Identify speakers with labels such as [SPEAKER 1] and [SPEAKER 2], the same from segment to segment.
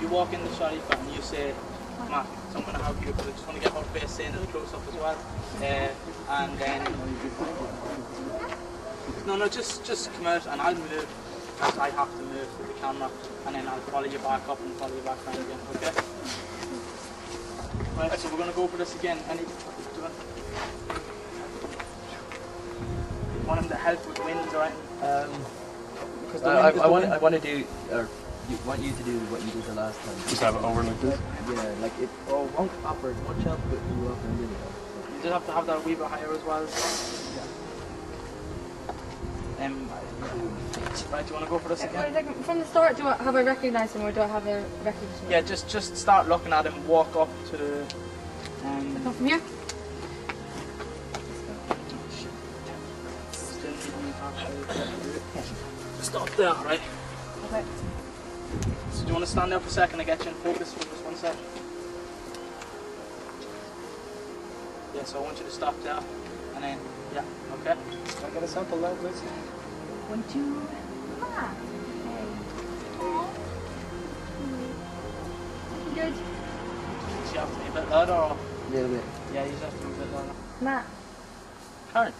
[SPEAKER 1] you walk in the Sharifa and you say, Matt, so I'm going to have you, but I just want to get her face saying it close up as well. And then, no, just come out and I'll move as I have to move with the camera, and then I'll follow you back up and follow you back down again, okay? Right, so we're going to go for this again. I need to want him to help with wins or anything?
[SPEAKER 2] I want to do, or want you to do what you did the last time.
[SPEAKER 3] Just have it over like this?
[SPEAKER 2] Yeah, like it won't offer as much help, but you offer a little help. So.
[SPEAKER 1] You just have to have that a wee bit higher as well.
[SPEAKER 2] Yeah.
[SPEAKER 1] Right, do you want to go for this again?
[SPEAKER 4] From the start, have I recognised him or do I have a recognition?
[SPEAKER 1] Yeah, just start looking at him, walk up to...
[SPEAKER 4] Come from here?
[SPEAKER 1] Stop there, right?
[SPEAKER 4] Okay.
[SPEAKER 1] So do you want to stand there for a second and get you in focus for just 1 sec? Yeah, so I want you to stop there, and then, yeah, okay?
[SPEAKER 3] Can I get a sample now, please?
[SPEAKER 4] 1, 2, 5. Good.
[SPEAKER 1] So you have to be a bit louder, or?
[SPEAKER 2] A little bit.
[SPEAKER 1] Yeah, you just have to be a bit louder.
[SPEAKER 4] Matt.
[SPEAKER 1] Karen.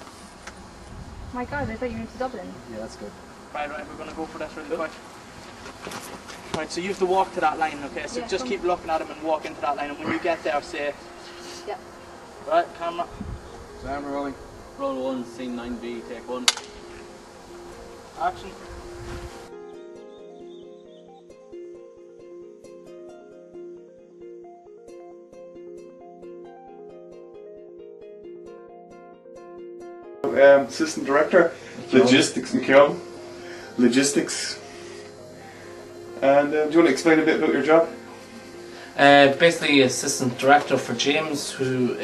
[SPEAKER 4] My God, I thought you moved to Dublin.
[SPEAKER 2] Yeah, that's good.
[SPEAKER 1] Right, we're going to go for this really quick. Right, so you have to walk to that line, okay? So
[SPEAKER 4] Yeah,
[SPEAKER 1] just keep looking at him and walk into that line, and when you get there, say...
[SPEAKER 4] Yep.
[SPEAKER 1] Right, camera.
[SPEAKER 3] Camera rolling.
[SPEAKER 5] Roll 1, scene 9B, take 1.
[SPEAKER 1] Action.
[SPEAKER 6] Assistant Director, Logistics in Keown. Logistics. And do you want to explain a bit about your job?
[SPEAKER 7] Basically, Assistant Director for James, who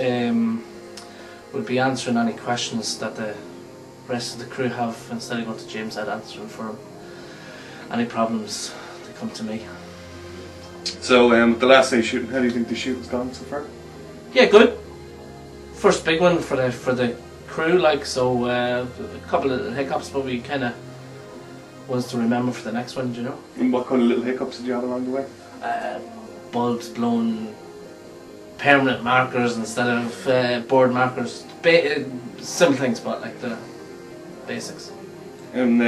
[SPEAKER 7] would be answering any questions that the rest of the crew have. Instead of going to James, I'd answer them for him. Any problems, they come to me.
[SPEAKER 6] So, the last day shooting, how do you think the shoot has gone so far?
[SPEAKER 7] Yeah, good. First big one for the crew, like, so a couple of hiccups, but we kind of was to remember for the next one, do you know?
[SPEAKER 6] And what kind of little hiccups did you have along the way?
[SPEAKER 7] Bulbs blown, permanent markers instead of board markers, simple things, but like the basics.
[SPEAKER 6] And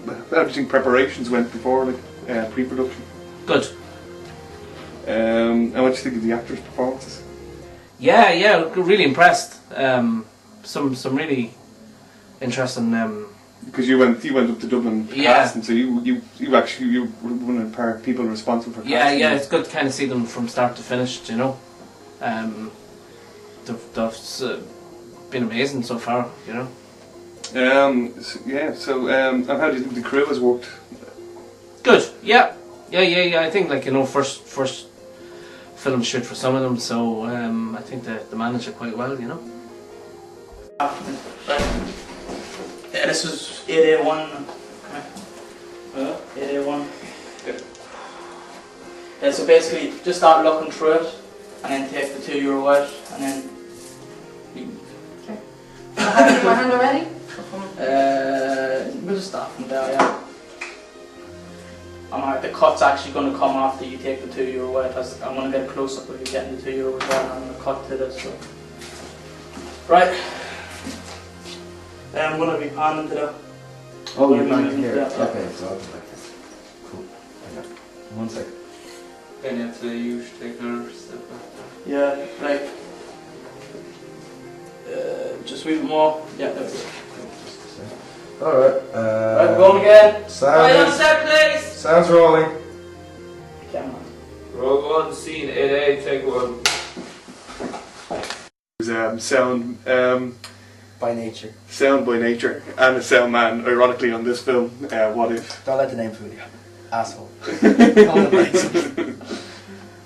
[SPEAKER 6] how do you think preparations went before, like pre-production?
[SPEAKER 7] Good.
[SPEAKER 6] And what do you think of the actors' performances?
[SPEAKER 7] Yeah, really impressed. Some really interesting.
[SPEAKER 6] Because you went up to Dublin to
[SPEAKER 7] Yeah.
[SPEAKER 6] cast, and so you were one of the people responsible for casting.
[SPEAKER 7] Yeah, it's good to kind of see them from start to finish, you know. They've been amazing so far, you know.
[SPEAKER 6] So and how do you think the crew has worked?
[SPEAKER 7] Good. Yeah. I think, like, you know, first film shoot for some of them, so I think they manage it quite well, you know.
[SPEAKER 1] Right. Yeah, this is 8A1. 8A1. Yeah, so basically, just start looking through it, and then take the €2 out, and then...
[SPEAKER 4] Okay. Do I have it in my hand already?
[SPEAKER 1] We'll just start from there, yeah. And the cut's actually going to come after you take the €2 out. As I'm going to get a close up of you getting the €2 as well, and I'm going to cut to this. So. Right. I'm going to be panning to the...
[SPEAKER 2] Oh, you're panning here.
[SPEAKER 1] Yeah.
[SPEAKER 2] Okay, so I'll do like this. Cool. Hang on. 1 second.
[SPEAKER 5] Then you have to use take another step back.
[SPEAKER 1] Yeah, right. Just a wee bit more. Yeah, there we go.
[SPEAKER 2] Alright.
[SPEAKER 1] Right, we're going again. Right on set, please.
[SPEAKER 2] Sounds rolling.
[SPEAKER 1] Camera.
[SPEAKER 5] Roll 1, scene 8A, take 1.
[SPEAKER 6] Sound
[SPEAKER 2] By nature.
[SPEAKER 6] sound by nature, and a sound man, ironically, on this film. What if?
[SPEAKER 2] Don't let the name fool you. Asshole.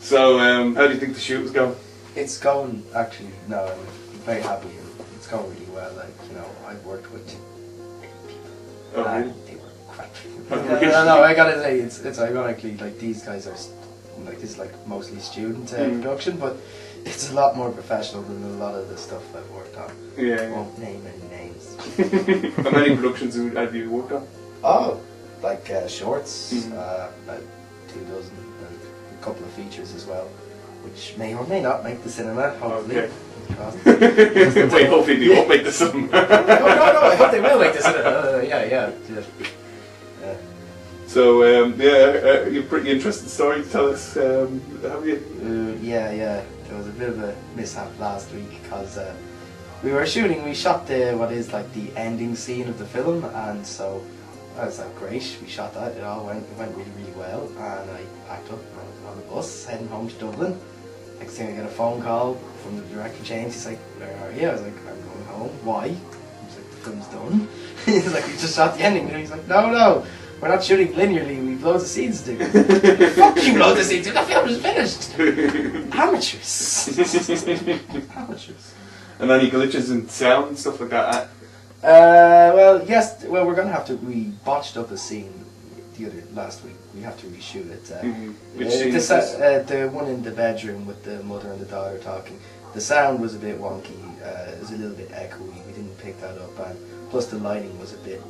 [SPEAKER 6] So, how do you think the shoot was going?
[SPEAKER 2] It's going, actually, no, I'm very happy. It's going really well. Like, you know, I've worked with 8 people.
[SPEAKER 6] Oh,
[SPEAKER 2] and
[SPEAKER 6] really?
[SPEAKER 2] they were crap. No, I gotta say, it's ironically, like, these guys are, like, this is like mostly student production, but it's a lot more professional than a lot of the stuff I've worked on.
[SPEAKER 6] Yeah.
[SPEAKER 2] Won't name any names.
[SPEAKER 6] How many productions have you worked on?
[SPEAKER 2] Oh, like shorts, about 2 dozen, and a couple of features as well, which may or may not make the cinema, hopefully.
[SPEAKER 6] Okay.
[SPEAKER 2] Cross.
[SPEAKER 6] Wait, hopefully they won't make this film.
[SPEAKER 2] No, I hope they will make the cinema. Yeah.
[SPEAKER 6] So, you're a pretty interesting story to tell us, have you?
[SPEAKER 2] Yeah. There was a bit of a mishap last week because we shot what is like the ending scene of the film, and so I was like, great, we shot that, it went really, really well, and I packed up and I was on the bus heading home to Dublin. Next thing I get a phone call from the director, James. He's like, where are you? I was like, I'm going home. Why? He was like, the film's done. He's like, we just shot the ending. And he's like, no, we're not shooting linearly, we've loads of scenes to do. Fuck you, loads of scenes, the film is finished. Amateurs.
[SPEAKER 6] And any glitches in sound and stuff like that?
[SPEAKER 2] Yes, we're going to have to, we botched up a scene last week. We have to reshoot it.
[SPEAKER 6] Which scene is this?
[SPEAKER 2] The one in the bedroom with the mother and the daughter talking. The sound was a bit wonky. It was a little bit echoey. We didn't pick that up, and plus the lighting was a bit.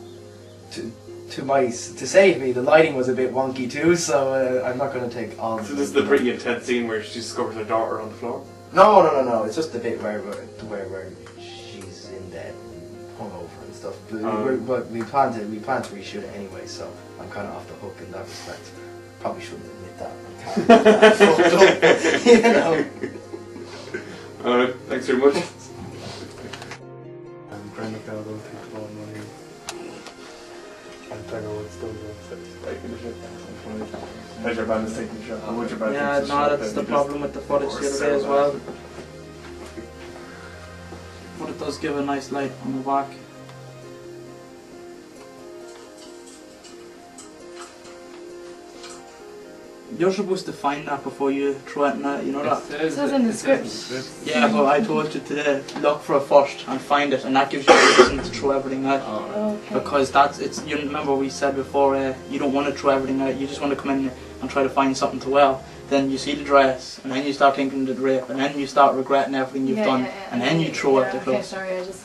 [SPEAKER 2] To save me, the lighting was a bit wonky too. So I'm not going to take all.
[SPEAKER 6] So this is the pretty intense scene where she discovers her daughter on the floor.
[SPEAKER 2] No. It's just the bit where she's in bed, hungover and stuff. But we plan to reshoot it anyway. So I'm kind of off the hook in that respect. Probably shouldn't admit that. You know.
[SPEAKER 6] Alright, thanks very much.
[SPEAKER 3] And Brian McDowell don't take the ball money. And Tiger Woods don't go upstairs.
[SPEAKER 6] How's your band is taking the shot? How would your band take the shot?
[SPEAKER 1] That's the problem with the footage the other day as well. But it does give a nice light on the back. You're supposed to find that before you throw it in that, you know that?
[SPEAKER 4] It says in the script.
[SPEAKER 1] Yeah, but I told you to look for it first and find it, and that gives you a reason to throw everything out.
[SPEAKER 4] Okay.
[SPEAKER 1] Because you remember we said before, you don't want to throw everything out, you just want to come in and try to find something to well. Then you see the dress, and then you start thinking of the drape, and then you start regretting everything you've done, and then you throw out the
[SPEAKER 4] Okay,
[SPEAKER 1] clothes.
[SPEAKER 4] sorry, I just...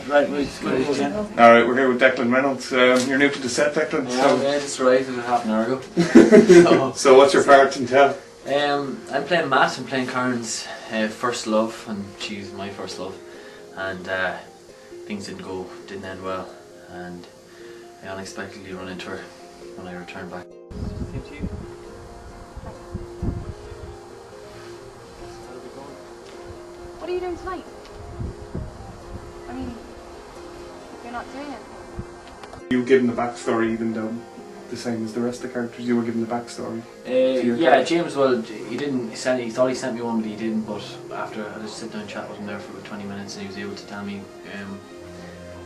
[SPEAKER 1] Right, we'll go again.
[SPEAKER 6] Alright, we're here with Declan Reynolds. You're new to the set, Declan.
[SPEAKER 8] Yeah, just arrived half an hour ago.
[SPEAKER 6] So what's your part in town?
[SPEAKER 8] I'm playing Matt. I'm playing Karen's first love, and she's my first love. And things didn't end well, and I unexpectedly run into her when I returned back. Thank you.
[SPEAKER 4] What are you doing tonight? I mean, you're not doing it.
[SPEAKER 6] You were given the backstory, even though the same as the rest of the characters. You were given the backstory.
[SPEAKER 8] Yeah, James. Well, he didn't. He thought he sent me one, but he didn't. But after I just sit down and chat with him there for about 20 minutes, and he was able to tell me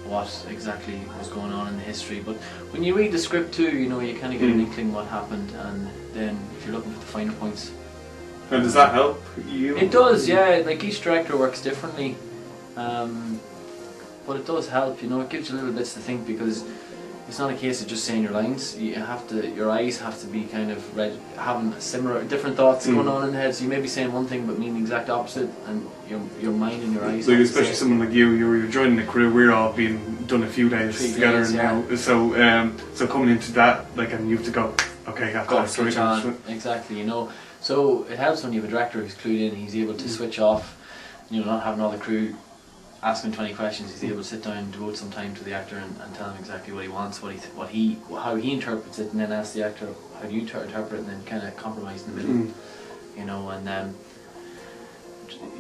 [SPEAKER 8] what exactly was going on in the history. But when you read the script too, you know, you kind of get an inkling what happened, and then if you're looking for the finer points.
[SPEAKER 6] And does that help you?
[SPEAKER 8] It does, yeah. Like each director works differently. But it does help, you know, it gives you little bits to think, because it's not a case of just saying your lines. Your eyes have to be kind of having different thoughts going on in the head. So you may be saying one thing but mean the exact opposite, and your mind and your eyes.
[SPEAKER 6] So especially someone like you're joining the crew. We're all being done a few days together now. So coming into that, like, and you have to go, okay, I got
[SPEAKER 8] switch on. Exactly, you know. So it helps when you have a director who's clued in. He's able to switch off. You know, not having all the crew asking 20 questions. He's able to sit down and devote some time to the actor and tell him exactly what he wants, how he interprets it, and then ask the actor how do you interpret it, and then kind of compromise in the middle. You know, and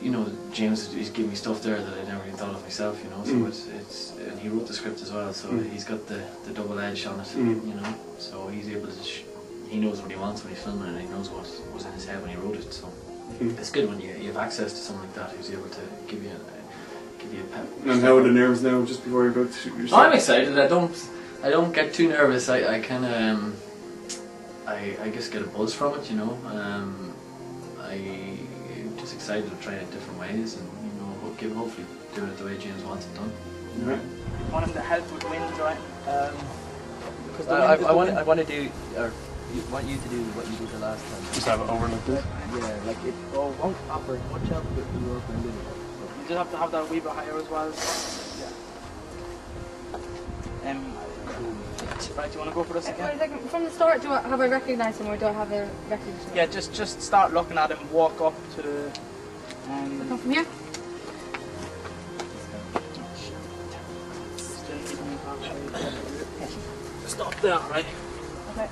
[SPEAKER 8] you know, James is giving me stuff there that I never even thought of myself. You know, so it's and he wrote the script as well, so he's got the double edge on it. You know, so he's able to. He knows what he wants when he's filming it, and he knows what was in his head when he wrote it. So it's good when you have access to someone like that who's able to give you a pep.
[SPEAKER 6] And how are the nerves now, just before you go to shoot yourself?
[SPEAKER 8] I'm excited. I don't get too nervous. I kind of I just get a buzz from it, you know. I'm just excited to try it different ways, and you know, hopefully do it the way James wants it done.
[SPEAKER 6] Right.
[SPEAKER 1] You want him to help with wind, right? Because
[SPEAKER 9] I want to do, or want you to do what you did the last time.
[SPEAKER 6] Just have it over like this?
[SPEAKER 9] Yeah, like it won't offer much help with the work I'm doing.
[SPEAKER 1] You just have to have that a wee bit higher as well. Yeah. Right, do you want to go for this
[SPEAKER 4] Wait
[SPEAKER 1] again?
[SPEAKER 4] a second. From the start, have I recognised him or do I have a recognition?
[SPEAKER 1] Yeah, just start looking at him, walk up to the...
[SPEAKER 4] Come from here?
[SPEAKER 1] Stop there, right?
[SPEAKER 4] Okay.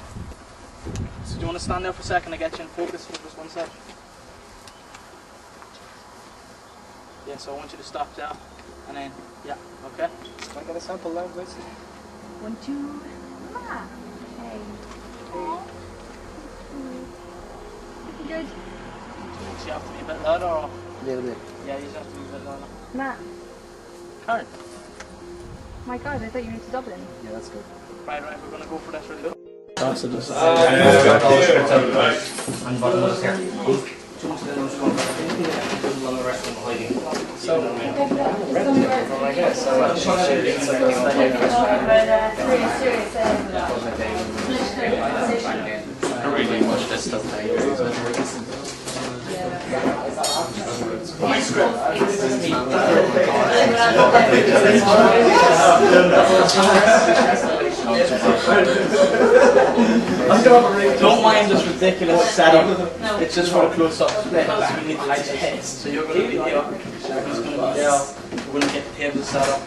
[SPEAKER 1] So do you want to stand there for a second and get you in focus for just 1 sec? Yeah, so I want you to stop there, and then, yeah, okay?
[SPEAKER 2] Can I get a sample now, please?
[SPEAKER 4] 1, 2. Ah. Hey. Aww. Good.
[SPEAKER 1] So you have to be a bit louder, or?
[SPEAKER 2] A little bit.
[SPEAKER 1] Yeah, you just have to be a bit louder.
[SPEAKER 4] Matt.
[SPEAKER 1] Karen.
[SPEAKER 4] My God, I thought you moved to Dublin.
[SPEAKER 2] Yeah, that's good.
[SPEAKER 1] Right, we're going to go for this really good.
[SPEAKER 8] I don't really watch this stuff
[SPEAKER 1] Don't mind this ridiculous setup. It's just for a close-up. So we need the lights ahead. So you're going to be here. He's going to be there. We're going to get the table set up.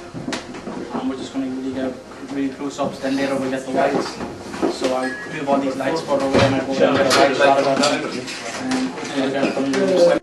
[SPEAKER 1] And we're just going to really get really close-ups. Then later we'll get the lights. So I'll move all these lights further away and I'll go and get the lights out of it. And hopefully we'll get it from the